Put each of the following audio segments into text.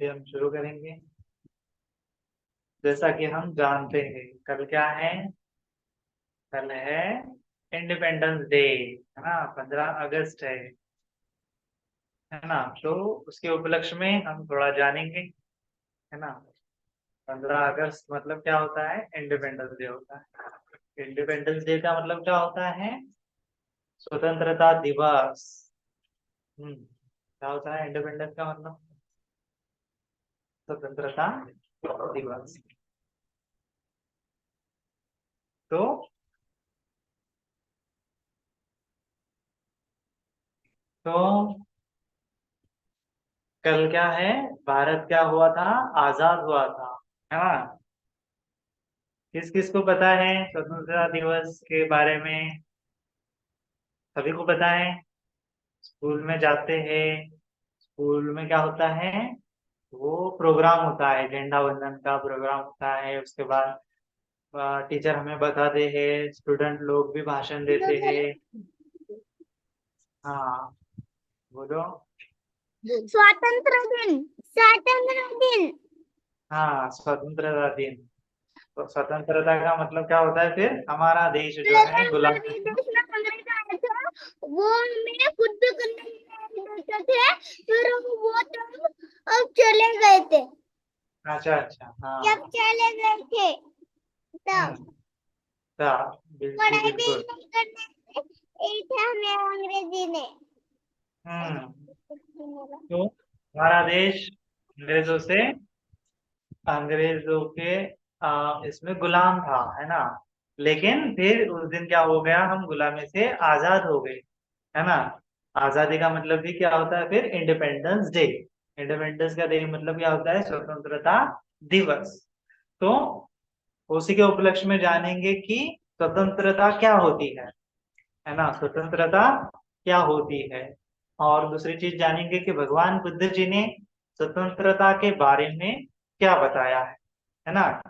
अभी हम शुरू करेंगे। जैसा कि हम जानते हैं कल क्या है। कल है इंडिपेंडेंस डे, है ना। 15 अगस्त है ना। तो उसके उपलक्ष्य में हम थोड़ा जानेंगे, है ना। 15 अगस्त मतलब क्या होता है? इंडिपेंडेंस डे होता है। इंडिपेंडेंस डे का मतलब क्या होता है? स्वतंत्रता दिवस। क्या होता है इंडिपेंडेंस का मतलब? स्वतंत्रता दिवस। तो तो कल क्या है? भारत क्या हुआ था? आजाद हुआ था, है ना। किस किस को पता है स्वतंत्रता दिवस के बारे में? सभी को पता है। स्कूल में जाते हैं। स्कूल में क्या होता है? वो प्रोग्राम होता है, झंडा वंदन का प्रोग्राम होता है। उसके बाद टीचर हमें बताते हैं, स्टूडेंट लोग भी भाषण देते हैं। हाँ, बोलो। स्वातंत्र दिन, स्वातंत्र दिन। हाँ, स्वतंत्रता दिन। तो स्वतंत्रता का मतलब क्या होता है फिर? हमारा देश जो है गुलाम। हमारे देश में अंग्रेज आए थे, वो हमें खुद करने देते थे। फिर वो तब अब चले गए थे। अच्छा अच्छा, हाँ। जब चले गए थे तब हम्म। हाँ, जी पढ़ाई भी बिल्कुल। नहीं करने थे हमें अंग्रेजी ने। हम्म। तो हमारा देश अंग्रेजों के इसमें गुलाम था, है ना। लेकिन फिर उस दिन क्या हो गया? हम गुलामी से आजाद हो गए, है ना। आजादी का मतलब भी क्या होता है फिर? Independence day. इंडिपेंडेंस का डे मतलब क्या होता है? स्वतंत्रता दिवस। तो उसी के उपलक्ष्य में जानेंगे कि स्वतंत्रता क्या होती है ना। स्वतंत्रता क्या होती है। और दूसरी चीज जानेंगे कि भगवान बुद्ध जी ने स्वतंत्रता के बारे में क्या बताया है ना।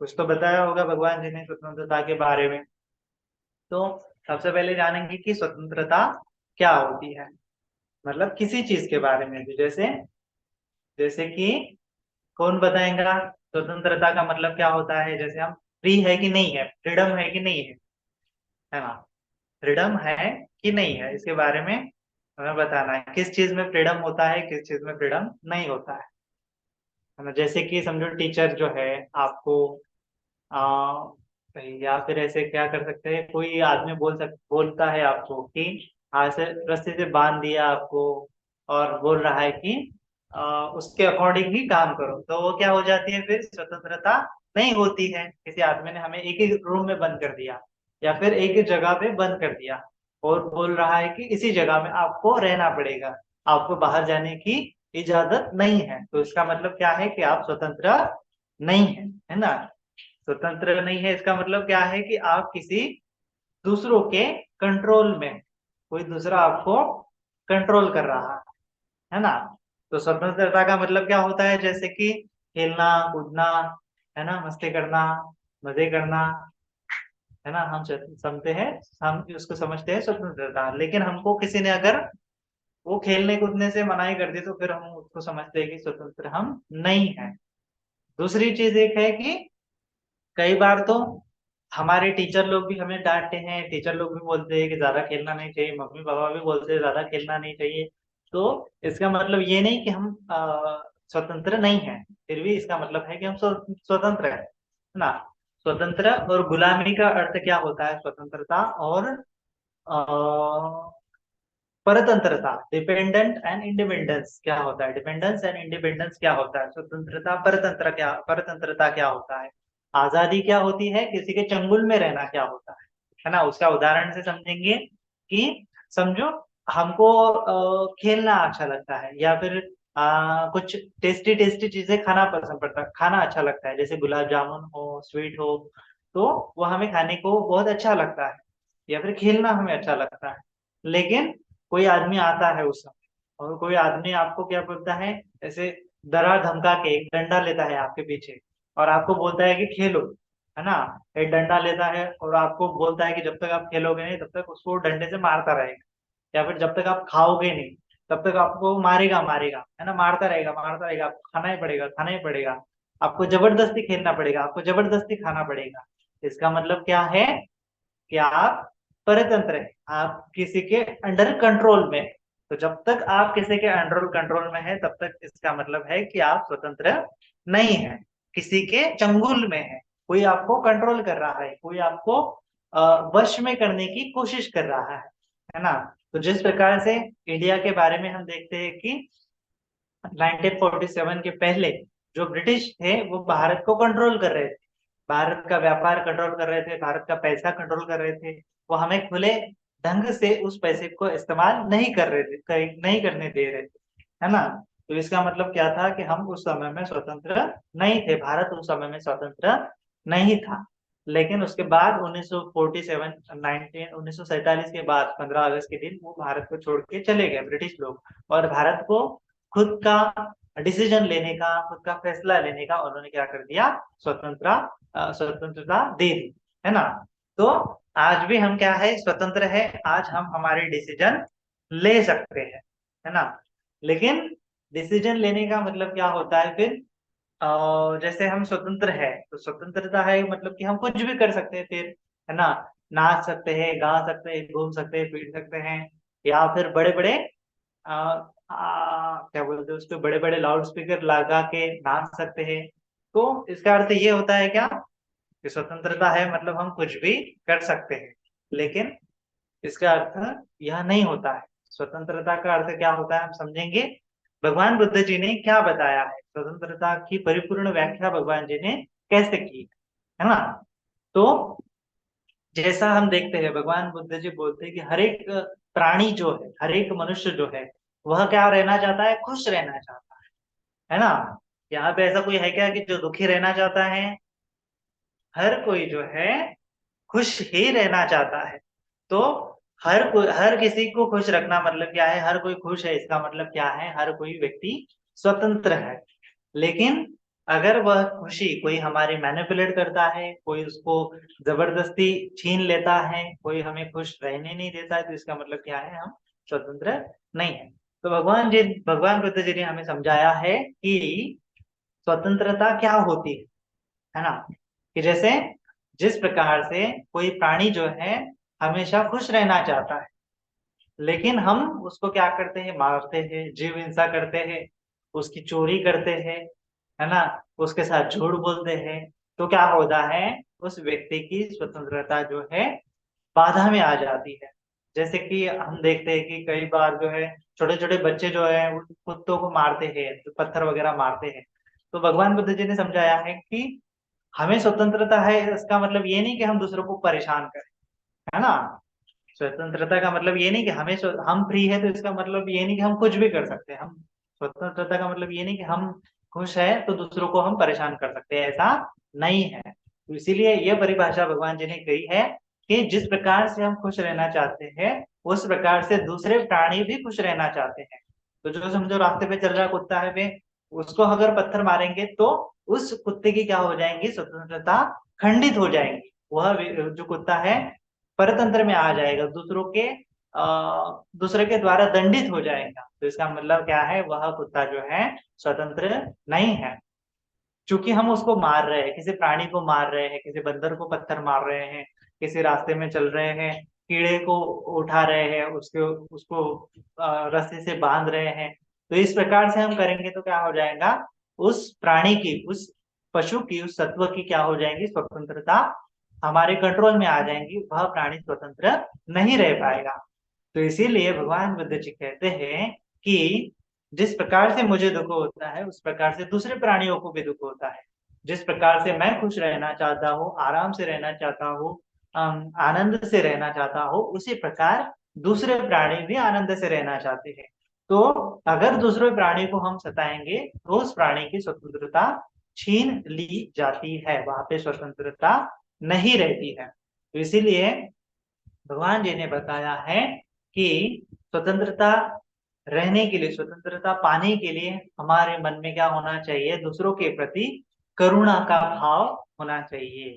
कुछ तो बताया होगा भगवान जी ने स्वतंत्रता के बारे में। तो सबसे पहले जानेंगे कि स्वतंत्रता क्या होती है। मतलब किसी चीज के बारे में भी, जैसे जैसे कि कौन बताएगा स्वतंत्रता का मतलब क्या होता है? जैसे हम फ्री है कि नहीं है, फ्रीडम है कि नहीं है ना। फ्रीडम है कि नहीं है, इसके बारे में हमें बताना है। किस चीज में फ्रीडम होता है, किस चीज में फ्रीडम नहीं होता है ना। जैसे कि समझो टीचर जो है आपको आ, या फिर ऐसे क्या कर सकते हैं, कोई आदमी बोलता है आपको कि हाथ से रस्सी से बांध दिया आपको, और बोल रहा है कि उसके अकॉर्डिंग ही काम करो, तो वो क्या हो जाती है फिर? स्वतंत्रता नहीं होती है। किसी आदमी ने हमें एक ही रूम में बंद कर दिया, या फिर एक ही जगह पे बंद कर दिया, और बोल रहा है कि इसी जगह में आपको रहना पड़ेगा, आपको बाहर जाने की इजाजत नहीं है। तो इसका मतलब क्या है? कि आप स्वतंत्र नहीं है ना। स्वतंत्र नहीं है इसका मतलब क्या है? कि आप किसी दूसरों के कंट्रोल में, कोई दूसरा आपको कंट्रोल कर रहा है ना। तो स्वतंत्रता का मतलब क्या होता है? जैसे कि खेलना कूदना, है ना, मस्ती करना, मजे करना, है ना। हम समझते हैं, हम उसको समझते हैं स्वतंत्रता। लेकिन हमको किसी ने अगर वो खेलने कूदने से मनाही कर दी, तो फिर हम उसको समझते हैं कि स्वतंत्र हम नहीं है। दूसरी चीज एक है कि कई बार तो हमारे टीचर लोग भी हमें डांटते हैं, टीचर लोग भी बोलते हैं कि ज्यादा खेलना नहीं चाहिए, मम्मी पापा भी बोलते हैं ज्यादा खेलना नहीं चाहिए। तो इसका मतलब ये नहीं कि हम स्वतंत्र नहीं है, फिर भी इसका मतलब है कि हम स्वतंत्र है ना। स्वतंत्र और गुलामी का अर्थ क्या होता है? स्वतंत्रता और परतंत्रता, डिपेंडेंट एंड इंडिपेंडेंस क्या होता है? डिपेंडेंस एंड इंडिपेंडेंस क्या होता है? स्वतंत्रता परतंत्रता क्या होता है? आजादी क्या होती है? किसी के चंगुल में रहना क्या होता है ना। उसका उदाहरण से समझेंगे कि समझो हमको खेलना अच्छा लगता है, या फिर कुछ टेस्टी टेस्टी चीजें खाना पसंद पड़ता है, खाना अच्छा लगता है, जैसे गुलाब जामुन हो, स्वीट हो, तो वो हमें खाने को बहुत अच्छा लगता है, या फिर खेलना हमें अच्छा लगता है। लेकिन कोई आदमी आता है उस समय, और कोई आदमी आपको क्या बोलता है? ऐसे डरा धमका के एक डंडा लेता है आपके पीछे, और आपको बोलता है कि खेलो, है ना। एक डंडा लेता है और आपको बोलता है कि जब तक आप खेलोगे नहीं तब तक उसको डंडे से मारता रहेगा, या फिर जब तक आप खाओगे नहीं। तब तक आपको मारेगा मारेगा, है ना, मारता रहेगा, आपको खाना ही पड़ेगा, खाना ही पड़ेगा, आपको जबरदस्ती खेलना पड़ेगा, आपको जबरदस्ती खाना पड़ेगा। इसका मतलब क्या है कि आप परतंत्र हैं, आप किसी के अंडर कंट्रोल में हैं। तो जब तक आप किसी के अंडर कंट्रोल में है तब तक इसका मतलब है कि आप स्वतंत्र नहीं है, किसी के चंगुल में है, कोई आपको कंट्रोल कर रहा है, कोई आपको वश में करने की कोशिश कर रहा है ना। तो जिस प्रकार से इंडिया के बारे में हम देखते हैं कि 1947 के पहले जो ब्रिटिश थे वो भारत को कंट्रोल कर रहे थे, भारत का व्यापार कंट्रोल कर रहे थे, भारत का पैसा कंट्रोल कर रहे थे। वो हमें खुले ढंग से उस पैसे को इस्तेमाल नहीं कर रहे थे, नहीं करने दे रहे थे, है ना। तो इसका मतलब क्या था कि हम उस समय में स्वतंत्र नहीं थे, भारत उस समय में स्वतंत्र नहीं था। लेकिन उसके बाद 1947 1947 के बाद 15 अगस्त के दिन वो भारत को छोड़ के चले गए ब्रिटिश लोग, और भारत को खुद का डिसीजन लेने का, खुद का फैसला लेने का उन्होंने क्या कर दिया, स्वतंत्रता दे दी, है ना। तो आज भी हम क्या है, स्वतंत्र है, आज हम हमारे डिसीजन ले सकते हैं, है ना। लेकिन डिसीजन लेने का मतलब क्या होता है फिर, जैसे हम स्वतंत्र है तो स्वतंत्रता है मतलब कि हम कुछ भी कर सकते हैं फिर, है ना, नाच सकते हैं, गा सकते हैं, घूम सकते हैं, फिर सकते हैं, या फिर बड़े बड़े क्या बोलते हैं उसको, बड़े बड़े लाउड स्पीकर लगा के नाच सकते हैं। तो इसका अर्थ ये होता है क्या कि स्वतंत्रता है मतलब हम कुछ भी कर सकते हैं। लेकिन इसका अर्थ यह नहीं होता है। स्वतंत्रता का अर्थ क्या होता है हम समझेंगे, भगवान बुद्ध जी ने क्या बताया है, स्वतंत्रता की परिपूर्ण व्याख्या भगवान जी ने कैसे की है ना। तो जैसा हम देखते हैं भगवान बुद्ध जी बोलते हैं कि हर एक प्राणी जो है, हर एक मनुष्य जो है, वह क्या रहना चाहता है, खुश रहना चाहता है ना। यहाँ पे ऐसा कोई है क्या कि जो दुखी रहना चाहता है, हर कोई जो है खुश ही रहना चाहता है। तो हर कोई, हर किसी को खुश रखना मतलब क्या है, हर कोई खुश है इसका मतलब क्या है, हर कोई व्यक्ति स्वतंत्र है। लेकिन अगर वह खुशी कोई हमारी मैनिपुलेट करता है, कोई उसको जबरदस्ती छीन लेता है, कोई हमें खुश रहने नहीं देता है, तो इसका मतलब क्या है, हम स्वतंत्र नहीं है। तो भगवान बुद्ध जी ने हमें समझाया है कि स्वतंत्रता क्या होती है ना। कि जैसे जिस प्रकार से कोई प्राणी जो है हमेशा खुश रहना चाहता है, लेकिन हम उसको क्या करते हैं, मारते हैं, जीव हिंसा करते हैं, उसकी चोरी करते हैं, है ना, उसके साथ झूठ बोलते हैं, तो क्या होता है, उस व्यक्ति की स्वतंत्रता जो है बाधा में आ जाती है। जैसे कि हम देखते हैं कि कई बार जो है छोटे छोटे बच्चे जो है उन कुत्तों को मारते हैं, तो पत्थर वगैरह मारते हैं। तो भगवान बुद्ध जी ने समझाया है कि हमें स्वतंत्रता है इसका मतलब ये नहीं कि हम दूसरों को परेशान करें, है ना। स्वतंत्रता का मतलब ये नहीं कि हम फ्री है तो इसका मतलब ये नहीं कि हम कुछ भी कर सकते हैं। हम स्वतंत्रता का मतलब ये नहीं कि हम खुश है तो दूसरों को हम परेशान कर सकते हैं, ऐसा नहीं है। तो इसीलिए यह परिभाषा भगवान जी ने कही है कि जिस प्रकार से हम खुश रहना चाहते हैं उस प्रकार से दूसरे प्राणी भी खुश रहना चाहते हैं। तो जो समझो रास्ते पे चल रहा कुत्ता है वे, उसको अगर पत्थर मारेंगे तो उस कुत्ते की क्या हो जाएंगी, स्वतंत्रता खंडित हो जाएंगी। वह जो कुत्ता है परतंत्र में आ जाएगा, दूसरे के द्वारा दंडित हो जाएगा। तो इसका मतलब क्या है, वह कुत्ता जो है स्वतंत्र नहीं है। क्योंकि हम उसको मार रहे हैं, किसी प्राणी को मार रहे हैं, किसी बंदर को पत्थर मार रहे हैं, किसी रास्ते में चल रहे हैं, कीड़े को उठा रहे हैं, उसको उसको रस्सी से बांध रहे हैं। तो इस प्रकार से हम करेंगे तो क्या हो जाएगा, उस प्राणी की, उस पशु की, उस सत्व की क्या हो जाएगी, स्वतंत्रता हमारे कंट्रोल में आ जाएंगी, वह प्राणी स्वतंत्र नहीं रह पाएगा। तो इसीलिए भगवान बुद्ध जी कहते हैं कि जिस प्रकार से मुझे दुख होता है उस प्रकार से दूसरे प्राणियों को भी दुख होता है। जिस प्रकार से मैं खुश रहना चाहता हूँ, आराम से रहना चाहता हूँ, आनंद से रहना चाहता हूँ, उसी प्रकार दूसरे प्राणी भी आनंद से रहना चाहते हैं। तो अगर दूसरे प्राणी को हम सताएंगे तो उस प्राणी की स्वतंत्रता छीन ली जाती है, वहां पे स्वतंत्रता नहीं रहती है। तो इसीलिए भगवान जी ने बताया है कि स्वतंत्रता रहने के लिए, स्वतंत्रता पाने के लिए हमारे मन में क्या होना चाहिए, दूसरों के प्रति करुणा का भाव होना चाहिए,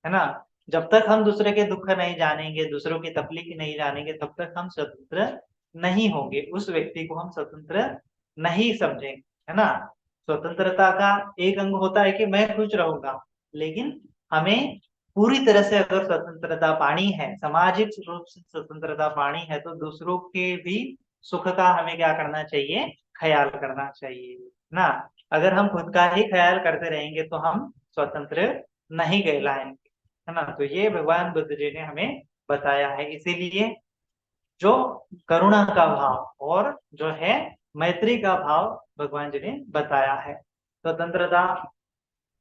है ना। जब तक हम दूसरे के दुख नहीं जानेंगे, दूसरों की तकलीफ नहीं जानेंगे, तब तक हम स्वतंत्र नहीं होंगे, उस व्यक्ति को हम स्वतंत्र नहीं समझेंगे, है ना। स्वतंत्रता का एक अंग होता है कि मैं खुश रहूंगा, लेकिन हमें पूरी तरह से अगर स्वतंत्रता पानी है, सामाजिक रूप से स्वतंत्रता पानी है, तो दूसरों के भी सुख का हमें क्या करना चाहिए, ख्याल करना चाहिए ना। अगर हम खुद का ही ख्याल करते रहेंगे तो हम स्वतंत्र नहीं कहलाएंगे, है ना। तो ये भगवान बुद्ध जी ने हमें बताया है। इसीलिए जो करुणा का भाव और जो है मैत्री का भाव भगवान जी ने बताया है। स्वतंत्रता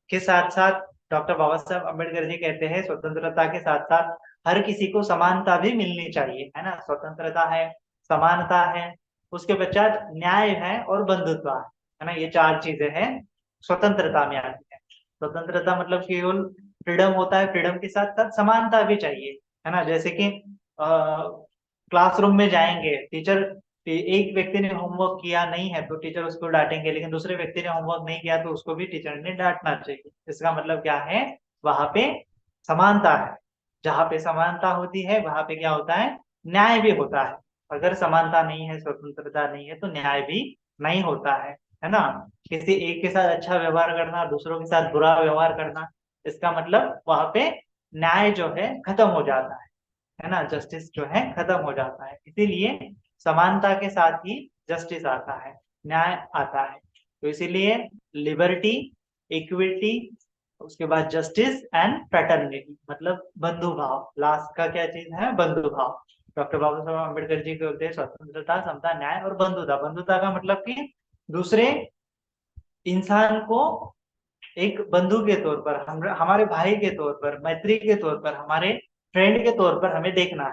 के साथ साथ डॉक्टर बाबा साहब अम्बेडकर जी कहते हैं स्वतंत्रता के साथ साथ हर किसी को समानता भी मिलनी चाहिए, है ना। स्वतंत्रता है, समानता है, उसके पश्चात न्याय है और बंधुत्व है ना। ये चार चीजें हैं स्वतंत्रता में आती है। स्वतंत्रता मतलब केवल फ्रीडम होता है, फ्रीडम के साथ साथ समानता भी चाहिए, है ना। जैसे कि क्लासरूम में जाएंगे, टीचर, एक व्यक्ति ने होमवर्क किया नहीं है तो टीचर उसको डांटेंगे, लेकिन दूसरे व्यक्ति ने होमवर्क नहीं किया तो उसको भी टीचर ने डांटना चाहिए। इसका मतलब क्या है, वहां पे समानता है। जहाँ पे समानता होती है वहां पे क्या होता है, न्याय भी होता है। अगर समानता नहीं है, स्वतंत्रता नहीं है, तो न्याय भी नहीं होता है ना। किसी एक के साथ अच्छा व्यवहार करना, दूसरों के साथ बुरा व्यवहार करना, इसका मतलब वहां पे न्याय जो है खत्म हो जाता है ना। जस्टिस जो है खत्म हो जाता है। इसीलिए समानता के साथ ही जस्टिस आता है, न्याय आता है। तो इसीलिए लिबर्टी, इक्विटी, उसके बाद जस्टिस एंड फ्रेटर्निटी, मतलब बंधु भाव। लास्ट का क्या चीज है, बंधु भाव। डॉक्टर बाबा साहब अम्बेडकर जी के उद्देश्य स्वतंत्रता, समता, न्याय और बंधुता। बंधुता का मतलब कि दूसरे इंसान को एक बंधु के तौर पर, हम हमारे भाई के तौर पर, मैत्री के तौर पर, हमारे फ्रेंड के तौर पर हमें देखना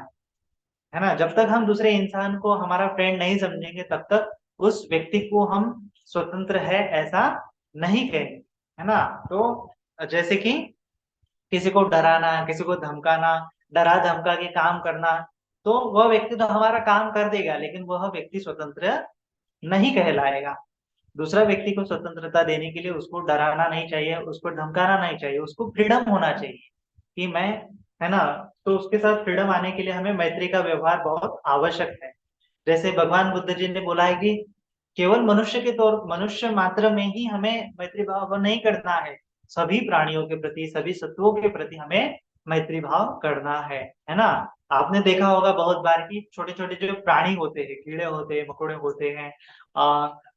है ना। जब तक हम दूसरे इंसान को हमारा फ्रेंड नहीं समझेंगे तब तक उस व्यक्ति को हम स्वतंत्र है ऐसा नहीं कहेंगे, है ना। तो जैसे कि किसी को डराना, किसी को धमकाना, डरा धमका के काम करना, तो वह व्यक्ति तो हमारा काम कर देगा, लेकिन वह व्यक्ति स्वतंत्र नहीं कहलाएगा। दूसरा व्यक्ति को स्वतंत्रता देने के लिए उसको डराना नहीं चाहिए, उसको धमकाना नहीं चाहिए, उसको फ्रीडम होना चाहिए कि मैं, है ना। तो उसके साथ फ्रीडम आने के लिए हमें मैत्री का व्यवहार बहुत आवश्यक है। जैसे भगवान बुद्ध जी ने बोला है कि केवल मनुष्य के तौर, मनुष्य मात्र में ही हमें मैत्री भाव नहीं करना है, सभी प्राणियों के प्रति, सभी सत्वों के प्रति हमें मैत्री भाव करना है ना। आपने देखा होगा बहुत बार कि छोटे छोटे जो प्राणी होते हैं, कीड़े होते हैं, मकोड़े होते हैं,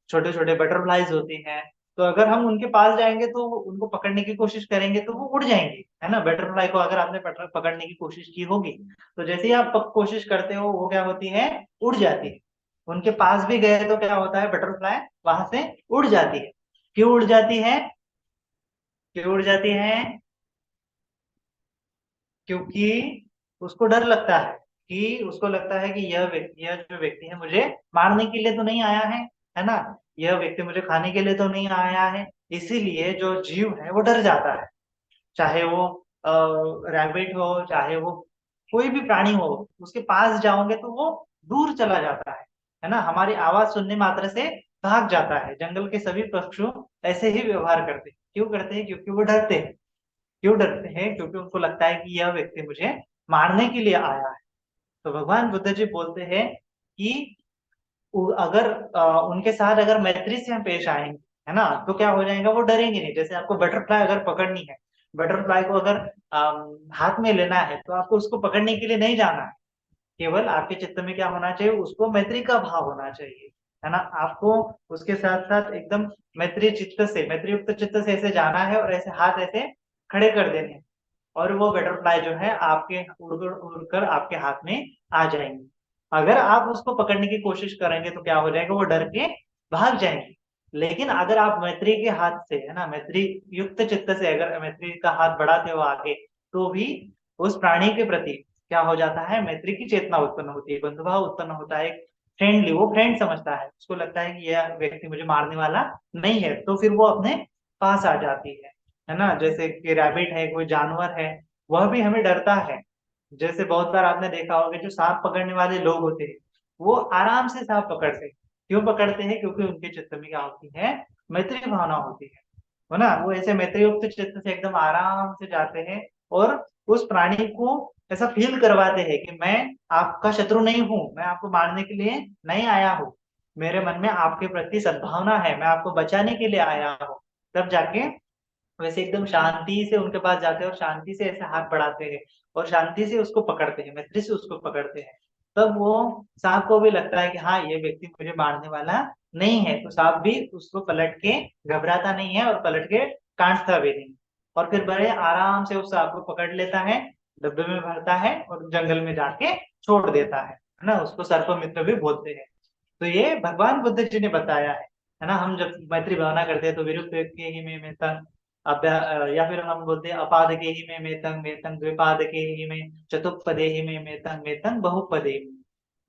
छोटे छोटे बटरफ्लाईज होते हैं, तो अगर हम उनके पास जाएंगे तो उनको पकड़ने की कोशिश करेंगे तो वो उड़ जाएंगे, है ना। बटरफ्लाई को अगर आपने पकड़ने की कोशिश की होगी, तो जैसे ही आप कोशिश करते हो वो क्या होती है, उड़ जाती है। उनके पास भी गए तो क्या होता है, बटरफ्लाई वहां से उड़ जाती है। क्यों उड़ जाती है, क्यों उड़ जाती है, क्योंकि उसको डर लगता है, कि उसको लगता है कि यह व्यक्ति, यह जो व्यक्ति है मुझे मारने के लिए तो नहीं आया है ना। यह व्यक्ति मुझे खाने के लिए तो नहीं आया है। इसीलिए जो जीव है वो डर जाता है, चाहे वो रैबिट हो, चाहे वो कोई भी प्राणी हो, उसके पास जाओगे तो वो दूर चला जाता है ना। हमारी आवाज सुनने मात्र से भाग जाता है। जंगल के सभी पशु ऐसे ही व्यवहार करते हैं। क्यों करते हैं, क्योंकि वो डरते हैं। क्यों डरते हैं, क्योंकि उनको लगता है कि यह व्यक्ति मुझे मारने के लिए आया है। तो भगवान बुद्ध जी बोलते हैं कि अगर उनके साथ अगर मैत्री से हम पेश आएंगे, है ना, तो क्या हो जाएगा, वो डरेंगे नहीं। जैसे आपको बटरफ्लाई अगर पकड़नी है, बटरफ्लाई को अगर हाथ में लेना है, तो आपको उसको पकड़ने के लिए नहीं जाना है। केवल आपके चित्त में क्या होना चाहिए, उसको मैत्री का भाव होना चाहिए, है ना। आपको उसके साथ साथ एकदम मैत्री चित्त से, मैत्री युक्त चित्त से ऐसे जाना है और ऐसे हाथ ऐसे खड़े कर देने हैं, और वो बटरफ्लाई जो है आपके उड़कर उड़कर आपके हाथ में आ जाएंगे। अगर आप उसको पकड़ने की कोशिश करेंगे तो क्या हो जाएगा, वो डर के भाग जाएंगे। लेकिन अगर आप मैत्री के हाथ से, है ना, मैत्री युक्त चित्त से अगर मैत्री का हाथ बढ़ाते हो आगे, तो भी उस प्राणी के प्रति क्या हो जाता है, मैत्री की चेतना उत्पन्न होती है, बंधुभाव उत्पन्न होता है। फ्रेंडली, वो फ्रेंड समझता है, उसको लगता है कि यह व्यक्ति मुझे मारने वाला नहीं है, तो फिर वो अपने पास आ जाती है ना। जैसे कि रैबिट है, कोई जानवर है, वह भी हमें डरता है। जैसे बहुत बार आपने देखा होगा जो सांप पकड़ने वाले लोग होते हैं, वो आराम से सांप पकड़ते हैं। क्यों पकड़ते हैं, क्योंकि उनके चित्त में क्या होती है, मैत्री भावना होती है ना। वो ऐसे मैत्री युक्त चित्त से एकदम आराम से जाते हैं और उस प्राणी को ऐसा फील करवाते हैं कि मैं आपका शत्रु नहीं हूँ, मैं आपको मारने के लिए नहीं आया हूँ, मेरे मन में आपके प्रति सद्भावना है, मैं आपको बचाने के लिए आया हूँ। तब जाके वैसे एकदम शांति से उनके पास जाते हैं और शांति से ऐसे हाथ बढ़ाते हैं और शांति से उसको पकड़ते हैं, मैत्री से उसको पकड़ते हैं। तब वो सांप को भी लगता है कि हाँ ये व्यक्ति मुझे मारने वाला नहीं है, तो सांप भी उसको पलट के घबराता नहीं है और पलट के काटता भी नहीं, और फिर बड़े आराम से उस सांप को पकड़ लेता है, डब्बे में भरता है और जंगल में जाके छोड़ देता है ना। उसको सर्प मित्र भी बोलते हैं। तो ये भगवान बुद्ध जी ने बताया है ना। हम जब मैत्री भावना करते हैं तो विरुक्त के ही में मेतंग या फिर हम बोलते हैं अपाद के ही में मेतंग मेतंग, द्विपाद के ही में, चतुष्पदे ही में मेतंग मेतंग, बहुपदे में,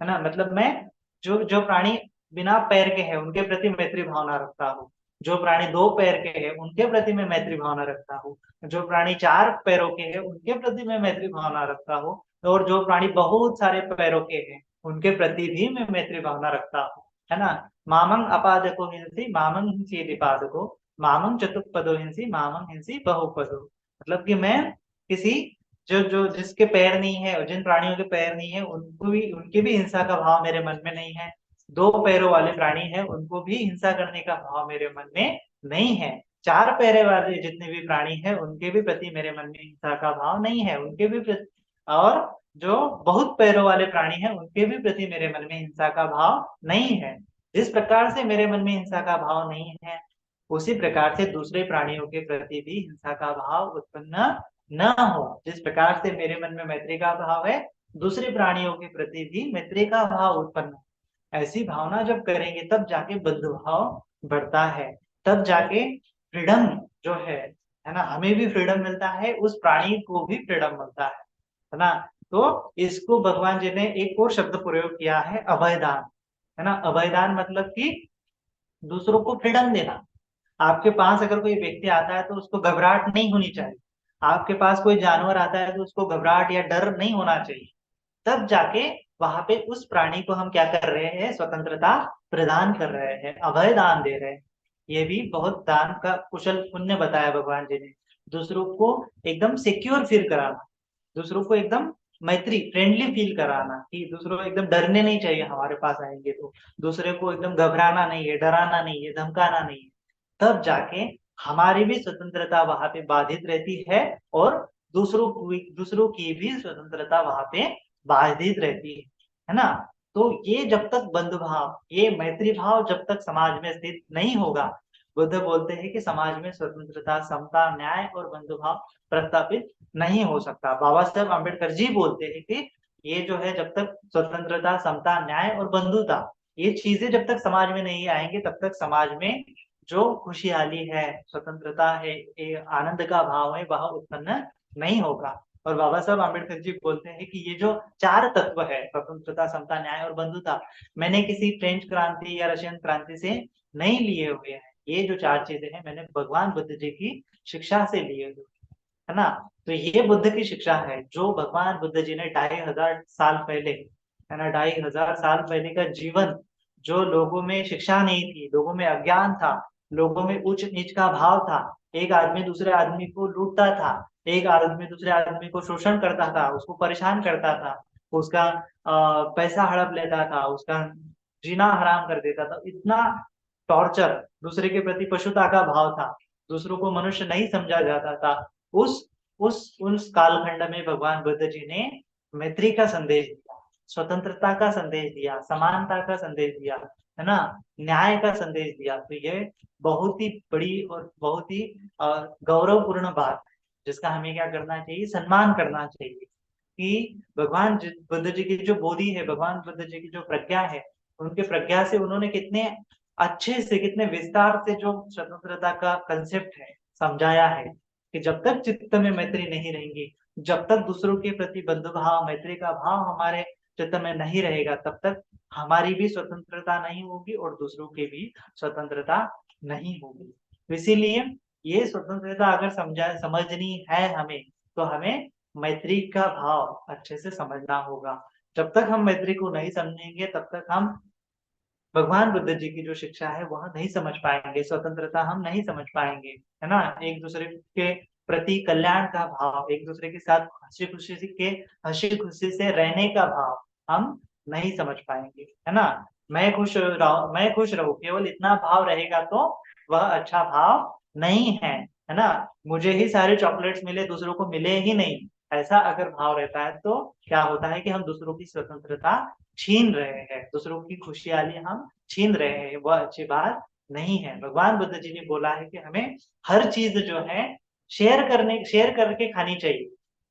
है ना। मतलब मैं जो जो प्राणी बिना पैर के हैं उनके प्रति मैत्री भावना रखता हूँ, जो प्राणी दो पैर के हैं उनके प्रति मैं मैत्री भावना रखता हूँ, जो प्राणी चार पैरों के हैं उनके प्रति मैं मैत्री भावना रखता हूँ, और जो प्राणी बहुत सारे पैरों के हैं उनके प्रति भी मैं मैत्री भावना रखता हूँ, है ना। मामंग अपादको हिंसी मामंग हिंसी दिपादको, मामंग चतुष्पदो हिंसी मामंग हिंसी बहुपदो। मतलब कि मैं किसी जो जो जिसके पैर नहीं है और जिन प्राणियों के पैर नहीं है उनको भी, उनकी भी हिंसा का भाव मेरे मन में नहीं है। दो पैरों वाले प्राणी है उनको भी हिंसा करने का भाव मेरे मन में नहीं है। चार पैरे वाले जितने भी प्राणी है उनके भी प्रति मेरे मन में हिंसा का भाव नहीं है, उनके भी प्रति, और जो बहुत पैरों वाले प्राणी हैं उनके भी प्रति मेरे मन में हिंसा का भाव नहीं है। जिस प्रकार से मेरे मन में हिंसा का भाव नहीं है उसी प्रकार से दूसरे प्राणियों के प्रति भी हिंसा का भाव उत्पन्न न हो। जिस प्रकार से मेरे मन में मैत्री का भाव है दूसरे प्राणियों के प्रति भी मैत्री का भाव उत्पन्न हो। ऐसी भावना जब करेंगे तब जाके बंधु भाव बढ़ता है, तब जाके फ्रीडम जो है ना, हमें भी फ्रीडम मिलता है, उस प्राणी को भी फ्रीडम मिलता है ना। तो इसको भगवान जी ने एक और शब्द प्रयोग किया है, अभयदान, है ना। अभयदान मतलब कि दूसरों को फ्रीडम देना। आपके पास अगर कोई व्यक्ति आता है तो उसको घबराहट नहीं होनी चाहिए, आपके पास कोई जानवर आता है तो उसको घबराहट या डर नहीं होना चाहिए। तब जाके वहां पे उस प्राणी को हम क्या कर रहे हैं, स्वतंत्रता प्रदान कर रहे हैं, अभय दान दे रहे हैं। ये भी बहुत दान का कुशल पुण्य बताया भगवान जी ने। दूसरों को एकदम सिक्योर फील कराना, दूसरों को एकदम मैत्री फ्रेंडली फील कराना, कि दूसरों को एकदम डरने नहीं चाहिए हमारे पास आएंगे तो, दूसरे को एकदम घबराना नहीं है, डराना नहीं है, धमकाना नहीं है। तब जाके हमारी भी स्वतंत्रता वहां पे बाधित रहती है और दूसरों की भी स्वतंत्रता वहां पे बाधित रहती है ना। तो ये जब तक बंधु भाव, ये मैत्री भाव जब तक समाज में स्थित नहीं होगा, बुद्ध बोलते हैं कि समाज में स्वतंत्रता, समता, न्याय और बंधु भाव प्रस्थापित नहीं हो सकता। बाबा साहेब अम्बेडकर जी बोलते हैं कि ये जो है जब तक स्वतंत्रता, समता, न्याय और बंधुता, ये चीजें जब तक समाज में नहीं आएंगे तब तक समाज में जो खुशहाली है, स्वतंत्रता है, ये आनंद का भाव है, वह उत्पन्न नहीं होगा। और बाबा साहब आम्बेडकर जी बोलते हैं कि ये जो चार तत्व है, स्वतंत्रता, समता, न्याय और बंधुता, मैंने किसी फ्रेंच क्रांति या रशियन क्रांति से नहीं लिए हुए हैं। ये जो चार चीजें हैं मैंने भगवान बुद्ध जी की शिक्षा से लिए हुए, है ना। तो ये बुद्ध की शिक्षा है जो भगवान बुद्ध जी ने 2500 साल पहले, है ना, 2500 साल पहले का जीवन, जो लोगों में शिक्षा नहीं थी, लोगों में अज्ञान था, लोगों में उच्च नीच का भाव था, एक आदमी दूसरे आदमी को लूटता था, एक आदमी दूसरे आदमी को शोषण करता था, उसको परेशान करता था, उसका पैसा हड़प लेता था, उसका जीना हराम कर देता था। इतना टॉर्चर, दूसरे के प्रति पशुता का भाव था, दूसरों को मनुष्य नहीं समझा जाता था। उस उस कालखंड में भगवान बुद्ध जी ने मैत्री का संदेश दिया, स्वतंत्रता का संदेश दिया, समानता का संदेश दिया, है ना, न्याय का संदेश दिया। तो ये बहुत ही बड़ी और बहुत ही गौरवपूर्ण बात है, जिसका हमें क्या करना चाहिए, सम्मान करना चाहिए। कि बुद्ध जी की जो बोधि है, भगवान बुद्ध जी की जो प्रज्ञा है, उनके प्रज्ञा से उन्होंने कितने अच्छे से, कितने विस्तार से जो स्वतंत्रता का कंसेप्ट है समझाया है, कि जब तक चित्त में मैत्री नहीं रहेंगी, जब तक दूसरों के प्रति बंधु भाव, मैत्री का भाव हमारे चित्त में नहीं रहेगा, तब तक हमारी भी स्वतंत्रता नहीं होगी और दूसरों की भी स्वतंत्रता नहीं होगी। तो इसीलिए ये स्वतंत्रता अगर समझनी है हमें, तो हमें मैत्री का भाव अच्छे से समझना होगा। जब तक हम मैत्री को नहीं समझेंगे तब तक हम भगवान बुद्ध जी की जो शिक्षा है वह नहीं समझ पाएंगे, स्वतंत्रता हम नहीं समझ पाएंगे, है ना। एक दूसरे के प्रति कल्याण का भाव, एक दूसरे के साथ हंसी खुशी से रहने का भाव हम नहीं समझ पाएंगे, है ना। मैं खुश रहूं, केवल इतना भाव रहेगा तो वह अच्छा भाव नहीं है ना। मुझे ही सारे चॉकलेट्स मिले, दूसरों को मिले ही नहीं, ऐसा अगर भाव रहता है तो क्या होता है कि हम दूसरों की स्वतंत्रता छीन रहे हैं, दूसरों की खुशहाली हम छीन रहे हैं, वह अच्छी बात नहीं है। भगवान बुद्ध जी ने बोला है कि हमें हर चीज जो है शेयर करके खानी चाहिए।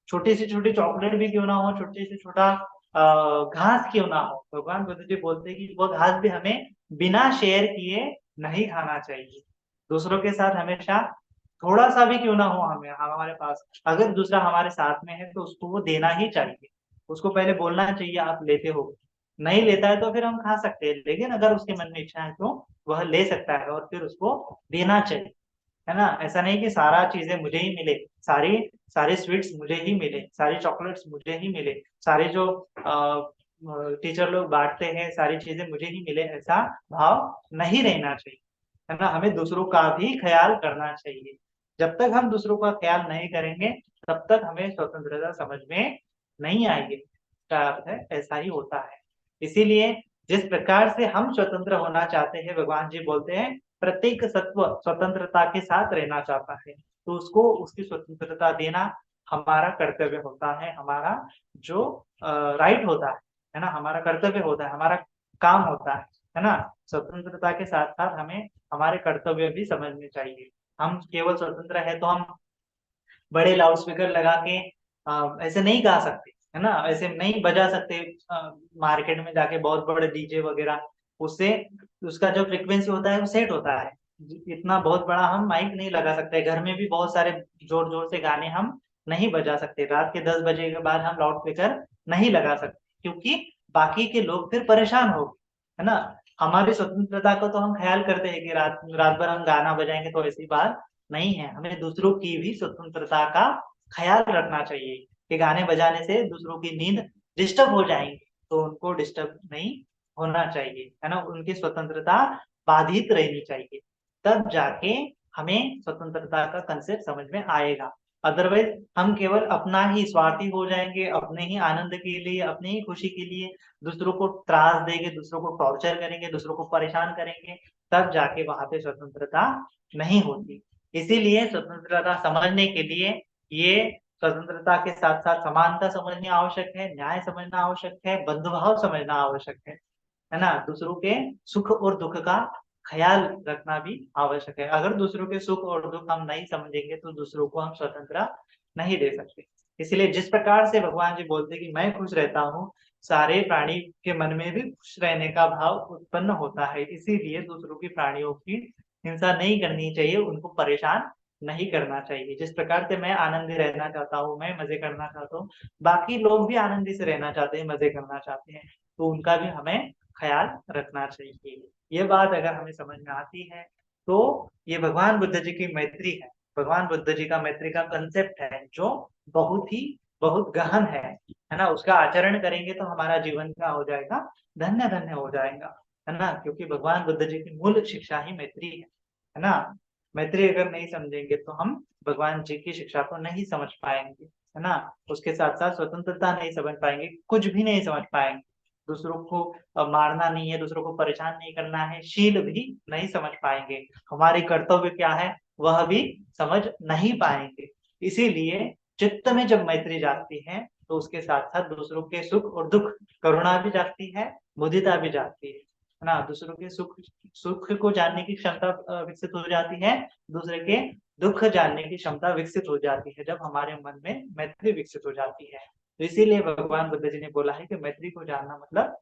छोटी से छोटी चॉकलेट भी क्यों ना हो, छोटी से छोटा घास क्यों ना हो, भगवान बुद्ध जी बोलते हैं कि वह घास भी हमें बिना शेयर किए नहीं खाना चाहिए। दूसरों के साथ हमेशा थोड़ा सा भी क्यों ना हो हमें हमारे पास, अगर दूसरा हमारे साथ में है तो उसको वो देना ही चाहिए। उसको पहले बोलना चाहिए आप लेते हो, नहीं लेता है तो फिर हम खा सकते हैं, लेकिन अगर उसके मन में इच्छा है तो वह ले सकता है और फिर उसको देना चाहिए, है ना। ऐसा नहीं कि सारा चीजें मुझे ही मिले, सारी सारे स्वीट्स मुझे ही मिले, सारी चॉकलेट्स मुझे ही मिले, सारे जो टीचर लोग बांटते हैं सारी चीजें मुझे ही मिले, ऐसा भाव नहीं रहना चाहिए, है ना। हमें दूसरों का भी ख्याल करना चाहिए। जब तक हम दूसरों का ख्याल नहीं करेंगे तब तक हमें स्वतंत्रता समझ में नहीं आएगी, का अर्थ है ऐसा ही होता है। इसीलिए जिस प्रकार से हम स्वतंत्र होना चाहते हैं, भगवान जी बोलते हैं प्रत्येक सत्व स्वतंत्रता के साथ रहना चाहता है, तो उसको उसकी स्वतंत्रता देना हमारा कर्तव्य होता है, हमारा जो राइट होता है ना, हमारा कर्तव्य होता है, हमारा काम होता है ना। स्वतंत्रता के साथ साथ हमें हमारे कर्तव्य भी समझने चाहिए। हम केवल स्वतंत्र है तो हम बड़े लाउड स्पीकर लगा के ऐसे नहीं गा सकते, है ना, ऐसे नहीं बजा सकते मार्केट में जाके बहुत बड़े डीजे वगैरह, उससे उसका जो फ्रिक्वेंसी होता है वो सेट होता है। इतना बहुत बड़ा हम माइक नहीं लगा सकते, घर में भी बहुत सारे जोर जोर से गाने हम नहीं बजा सकते, रात के 10 बजे के बाद हम लाउड स्पीकर नहीं लगा सकते, क्योंकि बाकी के लोग फिर परेशान हो, है ना। हमारी स्वतंत्रता को तो हम ख्याल करते हैं कि रात रात भर हम गाना बजाएंगे, तो ऐसी बात नहीं है, हमें दूसरों की भी स्वतंत्रता का ख्याल रखना चाहिए कि गाने बजाने से दूसरों की नींद डिस्टर्ब हो जाएंगी, तो उनको डिस्टर्ब नहीं होना चाहिए, है ना, उनकी स्वतंत्रता बाधित रहनी चाहिए, तब जाके हमें स्वतंत्रता का कंसेप्ट समझ में आएगा। अदरवाइज हम केवल अपना ही स्वार्थी हो जाएंगे, अपने ही आनंद के लिए, अपनी ही खुशी के लिए दूसरों को त्रास देंगे, दूसरों को टॉर्चर करेंगे, दूसरों को परेशान करेंगे, तब जाके वहां पे स्वतंत्रता नहीं होती। इसीलिए स्वतंत्रता समझने के लिए ये स्वतंत्रता के साथ साथ समानता समझनी आवश्यक है, न्याय समझना आवश्यक है, बंधुभाव समझना आवश्यक है ना। दूसरों के सुख और दुख का ख्याल रखना भी आवश्यक है। अगर दूसरों के सुख और दुख हम नहीं समझेंगे तो दूसरों को हम स्वतंत्रता नहीं दे सकते। इसलिए जिस प्रकार से भगवान जी बोलते हैं कि मैं खुश रहता हूँ, सारे प्राणी के मन में भी खुश रहने का भाव उत्पन्न होता है, इसीलिए दूसरों की प्राणियों की हिंसा नहीं करनी चाहिए, उनको परेशान नहीं करना चाहिए। जिस प्रकार से मैं आनंदी रहना चाहता हूँ, मैं मजे करना चाहता हूँ, बाकी लोग भी आनंदी से रहना चाहते हैं, मजे करना चाहते हैं, तो उनका भी हमें ख्याल रखना चाहिए। ये बात अगर हमें समझ में आती है तो ये भगवान बुद्ध जी की मैत्री है, भगवान बुद्ध जी का मैत्री का कंसेप्ट है जो बहुत गहन है ना। उसका आचरण करेंगे तो हमारा जीवन क्या हो जाएगा, धन्य धन्य हो जाएगा, है ना, क्योंकि भगवान बुद्ध जी की मूल शिक्षा ही मैत्री है ना। मैत्री अगर नहीं समझेंगे तो हम भगवान जी की शिक्षा को नहीं समझ पाएंगे, है ना। उसके साथ साथ स्वतंत्रता नहीं समझ पाएंगे, कुछ भी नहीं समझ पाएंगे, दूसरों को मारना नहीं है, दूसरों को परेशान नहीं करना है, शील भी नहीं समझ पाएंगे, हमारे कर्तव्य क्या है वह भी समझ नहीं पाएंगे। इसीलिए चित्त में जब मैत्री जागती है तो उसके साथ साथ दूसरों के सुख और दुख, करुणा भी जागती है, मुदिता भी जागती है ना। दूसरों के सुख सुख को जानने की क्षमता विकसित हो जाती है, दूसरे के दुख जानने की क्षमता विकसित हो जाती है, जब हमारे मन में मैत्री विकसित हो जाती है। तो इसीलिए भगवान बुद्ध जी ने बोला है कि मैत्री को जानना मतलब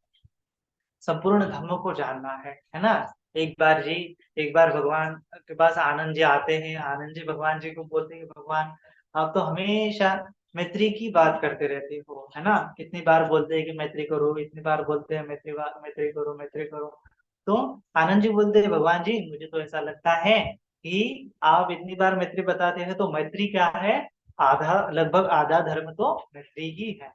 संपूर्ण धर्मों को जानना है ना। एक बार भगवान के पास आनंद जी आते हैं, आनंद जी भगवान जी को बोलते हैं भगवान आप तो हमेशा मैत्री की बात करते रहते हो, है ना, कितनी बार बोलते हैं कि मैत्री करो, इतनी बार बोलते हैं मैत्री करो मैत्री करो। तो आनंद जी बोलते हैं भगवान जी मुझे तो ऐसा लगता है कि आप इतनी बार मैत्री बताते हैं तो मैत्री क्या है, आधा लगभग आधा धर्म तो मैत्री ही है।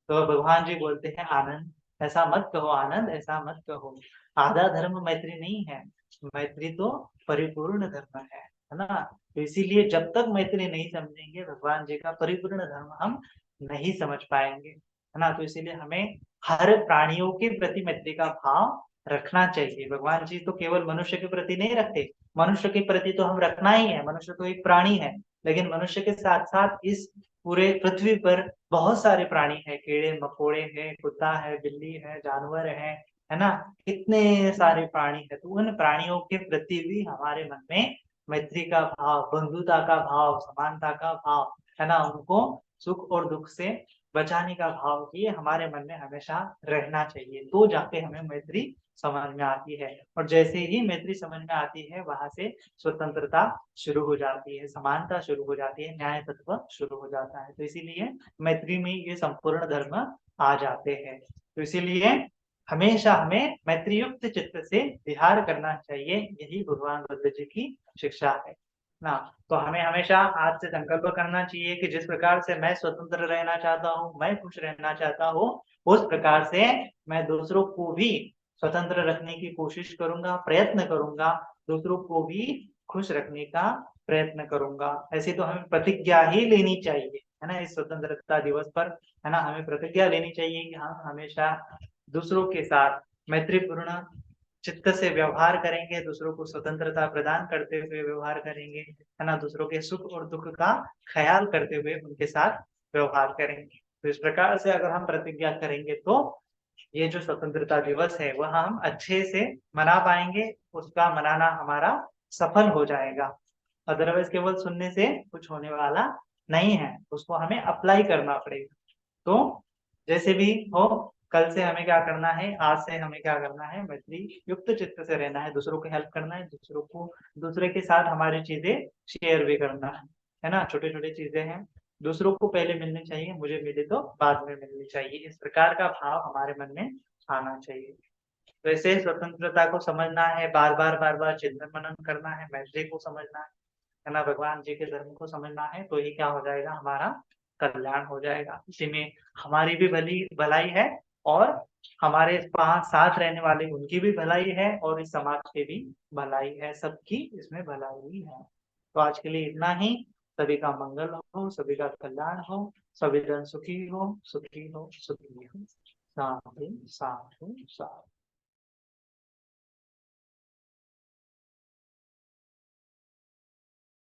तो भगवान जी बोलते हैं आनंद ऐसा मत कहो, आनंद ऐसा मत कहो, आधा धर्म मैत्री नहीं है, मैत्री तो परिपूर्ण धर्म है। है ना। तो इसीलिए जब तक मैत्री नहीं समझेंगे भगवान जी का परिपूर्ण धर्म हम नहीं समझ पाएंगे, है ना। तो इसीलिए हमें हर प्राणियों के प्रति मैत्री का भाव रखना चाहिए। भगवान जी तो केवल मनुष्य के प्रति नहीं रखते, मनुष्य के प्रति तो हम रखना ही है, मनुष्य तो एक प्राणी है, लेकिन मनुष्य के साथ साथ इस पूरे पृथ्वी पर बहुत सारे प्राणी हैं, कीड़े मकोड़े हैं, कुत्ता है, बिल्ली है, जानवर है ना। कितने सारे प्राणी है, तो उन प्राणियों के प्रति भी हमारे मन में मैत्री का भाव, बंधुता का भाव, समानता का भाव, है ना, उनको सुख और दुख से बचाने का भाव ये हमारे मन में हमेशा रहना चाहिए। तो जाके हमें मैत्री समझ में आती है, और जैसे ही मैत्री समझ में आती है वहां से स्वतंत्रता शुरू हो जाती है, समानता शुरू हो जाती है, न्याय तत्व शुरू हो जाता है। तो इसीलिए मैत्री में ये संपूर्ण धर्म आ जाते हैं। तो इसीलिए हमेशा हमें मैत्री युक्त चित्त से विहार करना चाहिए, यही भगवान बुद्ध जी की शिक्षा है ना। तो हमें हमेशा आज से संकल्प करना चाहिए कि जिस प्रकार से मैं स्वतंत्र रहना चाहता हूँ, मैं खुश रहना चाहता हूँ, उस प्रकार से मैं दूसरों को भी स्वतंत्र रखने की कोशिश करूंगा, प्रयत्न करूंगा, दूसरों को भी खुश रखने का प्रयत्न करूंगा। ऐसे तो हमें प्रतिज्ञा ही लेनी चाहिए, है ना, इस स्वतंत्रता दिवस पर, है ना, हमें प्रतिज्ञा लेनी चाहिए कि हम हमेशा दूसरों के साथ मैत्रीपूर्ण चित्त से व्यवहार करेंगे, दूसरों को स्वतंत्रता प्रदान करते हुए व्यवहार करेंगे, है ना, दूसरों के सुख और दुख का ख्याल करते हुए उनके साथ व्यवहार करेंगे। तो इस प्रकार से अगर हम प्रतिज्ञा करेंगे तो ये जो स्वतंत्रता दिवस है वह हम अच्छे से मना पाएंगे, उसका मनाना हमारा सफल हो जाएगा। अदरवाइज केवल सुनने से कुछ होने वाला नहीं है, उसको हमें अप्लाई करना पड़ेगा। तो जैसे भी हो, कल से हमें क्या करना है, आज से हमें क्या करना है, मैत्री युक्त चित्त से रहना है, दूसरों को हेल्प करना है, दूसरों को, दूसरे के साथ हमारी चीजें शेयर भी करना है ना। छोटे छोटे चीजें हैं, दूसरों को पहले मिलनी चाहिए, मुझे मिले तो बाद में मिलनी चाहिए, इस प्रकार का भाव हमारे मन में आना चाहिए। वैसे स्वतंत्रता को समझना है, बार बार चिंतन मनन करना है, मैत्री को समझना है ना, भगवान जी के धर्म को समझना है, तो ये क्या हो जाएगा, हमारा कल्याण हो जाएगा। इसी में हमारी भी भलाई है, और हमारे पास साथ रहने वाले उनकी भी भलाई है, और इस समाज की भी भलाई है, सबकी इसमें भलाई ही है। तो आज के लिए इतना ही। सभी का मंगल हो, सभी का कल्याण हो, सभी जन सुखी हो, सुखी हो, सुखी हो। साधु साधु साधु।